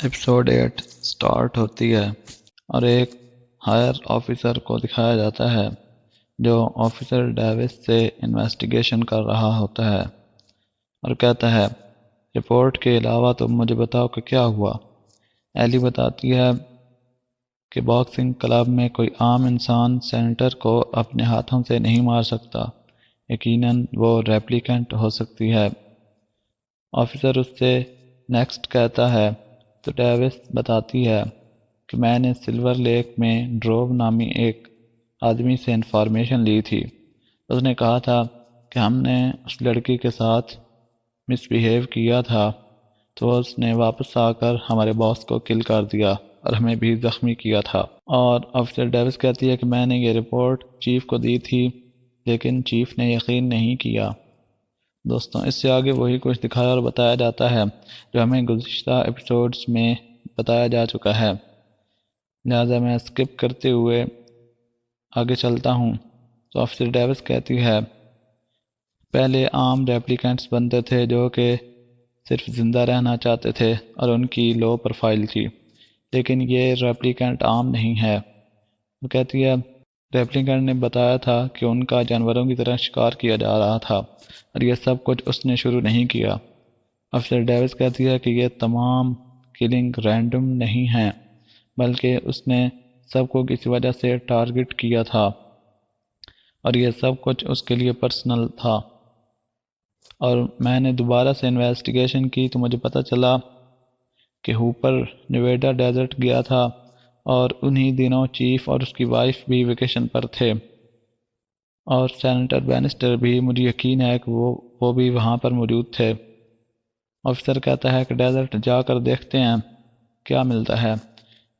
Episode 8 start ہوتی ہے اور ایک ہائر آفیسر کو دکھایا جاتا ہے جو آفیسر ڈیوس سے انویسٹیگیشن کر رہا ہوتا ہے اور کہتا ہے رپورٹ کے علاوہ تم مجھے بتاؤ کہ کیا ہوا۔ ایلی بتاتی ہے کہ باکسنگ کلب میں کوئی عام انسان سینیٹر کو اپنے ہاتھوں سے نہیں مار سکتا، یقیناً وہ ریپلیکنٹ ہو سکتی ہے۔ آفیسر اس سے نیکسٹ کہتا ہے تو ڈیوس بتاتی ہے کہ میں نے سلور لیک میں ڈروو نامی ایک آدمی سے انفارمیشن لی تھی۔ اس نے کہا تھا کہ ہم نے اس لڑکی کے ساتھ مس بیہیو کیا تھا تو اس نے واپس آ کر ہمارے باس کو کل کر دیا اور ہمیں بھی زخمی کیا تھا۔ اور آفیسر ڈیوس کہتی ہے کہ میں نے یہ رپورٹ چیف کو دی تھی لیکن چیف نے یقین نہیں کیا۔ دوستوں، اس سے آگے وہی کچھ دکھایا اور بتایا جاتا ہے جو ہمیں گزشتہ ایپیسوڈز میں بتایا جا چکا ہے، لہذا میں اسکپ کرتے ہوئے آگے چلتا ہوں۔ تو آفیسر ڈیوس کہتی ہے پہلے عام ریپلیکنٹس بنتے تھے جو کہ صرف زندہ رہنا چاہتے تھے اور ان کی لو پروفائل تھی، لیکن یہ ریپلیکنٹ عام نہیں ہے۔ وہ کہتی ہے ریپلیکنٹ نے بتایا تھا کہ ان کا جانوروں کی طرح شکار کیا جا رہا تھا اور یہ سب کچھ اس نے شروع نہیں کیا۔ افسر ڈیوس کہتی ہے کہ یہ تمام کلنگ رینڈم نہیں ہیں بلکہ اس نے سب کو کسی وجہ سے ٹارگٹ کیا تھا اور یہ سب کچھ اس کے لیے پرسنل تھا۔ اور میں نے دوبارہ سے انویسٹیگیشن کی تو مجھے پتہ چلا کہ ہوپر نیویڈا ڈیزرٹ گیا تھا اور انہی دنوں چیف اور اس کی وائف بھی ویکیشن پر تھے، اور سینیٹر بینسٹر بھی، مجھے یقین ہے کہ وہ بھی وہاں پر موجود تھے۔ آفیسر کہتا ہے کہ ڈیزرٹ جا کر دیکھتے ہیں کیا ملتا ہے۔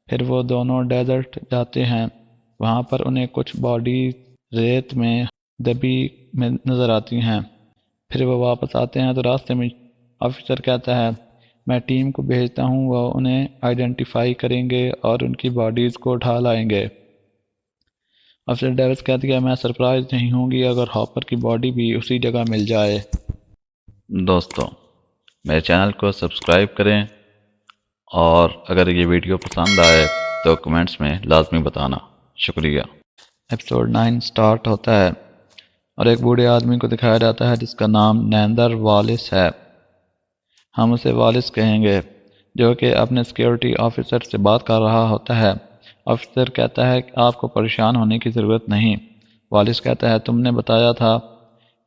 پھر وہ دونوں ڈیزرٹ جاتے ہیں، وہاں پر انہیں کچھ باڈیز ریت میں دبی میں نظر آتی ہیں۔ پھر وہ واپس آتے ہیں تو راستے میں آفیسر کہتا ہے میں ٹیم کو بھیجتا ہوں، وہ انہیں آئیڈینٹیفائی کریں گے اور ان کی باڈیز کو اٹھا لائیں گے۔ افسر ڈیوس کہتی ہے میں سرپرائز نہیں ہوں گی اگر ہاپر کی باڈی بھی اسی جگہ مل جائے۔ دوستوں، میرے چینل کو سبسکرائب کریں اور اگر یہ ویڈیو پسند آئے تو کمنٹس میں لازمی بتانا۔ شکریہ۔ ایپیسوڈ 9 سٹارٹ ہوتا ہے اور ایک بوڑھے آدمی کو دکھایا جاتا ہے جس کا نام نیندر والیس ہے، ہم اسے والیس کہیں گے، جو کہ اپنے سیکیورٹی آفیسر سے بات کر رہا ہوتا ہے۔ آفیسر کہتا ہے کہ آپ کو پریشان ہونے کی ضرورت نہیں۔ والیس کہتا ہے تم نے بتایا تھا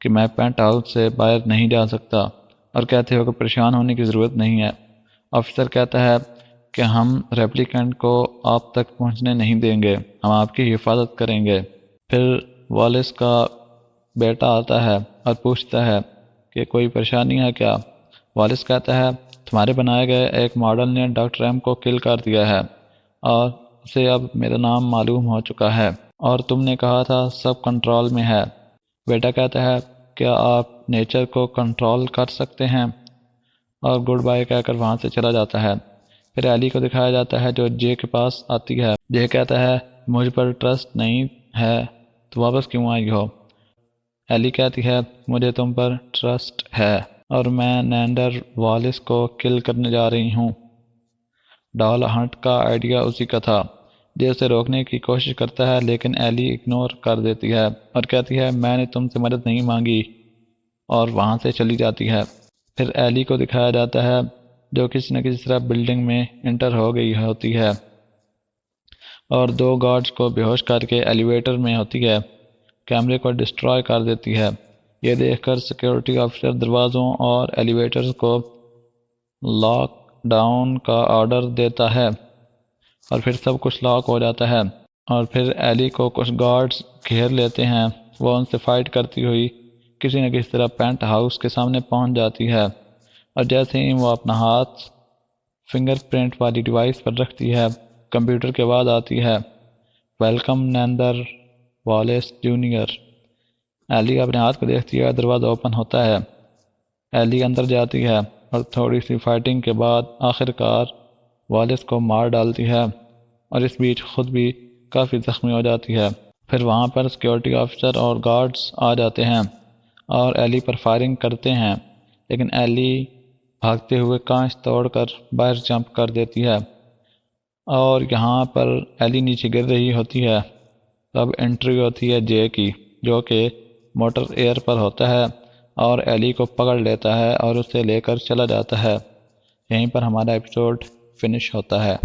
کہ میں پینٹ ہاؤس سے باہر نہیں جا سکتا اور کہتے ہو کہ پریشان ہونے کی ضرورت نہیں ہے۔ آفیسر کہتا ہے کہ ہم ریپلیکنٹ کو آپ تک پہنچنے نہیں دیں گے، ہم آپ کی حفاظت کریں گے۔ پھر والیس کا بیٹا آتا ہے اور پوچھتا ہے کہ کوئی پریشانی ہے کیا؟ والیس کہتا ہے تمہارے بنائے گئے ایک ماڈل نے ڈاکٹر ایم کو کل کر دیا ہے اور اسے اب میرا نام معلوم ہو چکا ہے، اور تم نے کہا تھا سب کنٹرول میں ہے۔ بیٹا کہتا ہے کیا آپ نیچر کو کنٹرول کر سکتے ہیں، اور گڈ بائی کہہ کر وہاں سے چلا جاتا ہے۔ پھر ایلی کو دکھایا جاتا ہے جو جے کے پاس آتی ہے۔ جے کہتا ہے مجھ پر ٹرسٹ نہیں ہے تو واپس کیوں آئی ہو؟ ایلی کہتی ہے مجھے تم پر ٹرسٹ ہے اور میں نیندر والیس کو کل کرنے جا رہی ہوں۔ ڈال ہنٹ کا آئیڈیا اسی کا تھا۔ جے اسے روکنے کی کوشش کرتا ہے لیکن ایلی اگنور کر دیتی ہے اور کہتی ہے میں نے تم سے مدد نہیں مانگی، اور وہاں سے چلی جاتی ہے۔ پھر ایلی کو دکھایا جاتا ہے جو کسی نہ کسی طرح بلڈنگ میں انٹر ہو گئی ہوتی ہے اور دو گارڈز کو بے ہوش کر کے ایلیویٹر میں ہوتی ہے، کیمرے کو ڈسٹرائے کر دیتی ہے۔ یہ دیکھ کر سیکیورٹی آفیسر دروازوں اور ایلیویٹرز کو لاک ڈاؤن کا آرڈر دیتا ہے اور پھر سب کچھ لاک ہو جاتا ہے، اور پھر ایلی کو کچھ گارڈز گھیر لیتے ہیں۔ وہ ان سے فائٹ کرتی ہوئی کسی نہ کسی طرح پینٹ ہاؤس کے سامنے پہنچ جاتی ہے، اور جیسے ہی وہ اپنا ہاتھ فنگر پرنٹ والی ڈیوائس پر رکھتی ہے کمپیوٹر کی آواز آتی ہے ویلکم نیندر والیس جونیئر۔ ایلی اپنے ہاتھ کو دیکھتی ہے، دروازہ اوپن ہوتا ہے، ایلی اندر جاتی ہے اور تھوڑی سی فائٹنگ کے بعد آخر کار والیس کو مار ڈالتی ہے، اور اس بیچ خود بھی کافی زخمی ہو جاتی ہے۔ پھر وہاں پر سیکیورٹی آفیسر اور گارڈز آ جاتے ہیں اور ایلی پر فائرنگ کرتے ہیں، لیکن ایلی بھاگتے ہوئے کانچ توڑ کر باہر جمپ کر دیتی ہے، اور یہاں پر ایلی نیچے گر رہی ہوتی ہے۔ تب انٹری ہوتی ہے جے کی، جو کہ موٹر ایئر پر ہوتا ہے اور ایلی کو پکڑ لیتا ہے اور اسے لے کر چلا جاتا ہے۔ یہیں پر ہمارا ایپیسوڈ فنش ہوتا ہے۔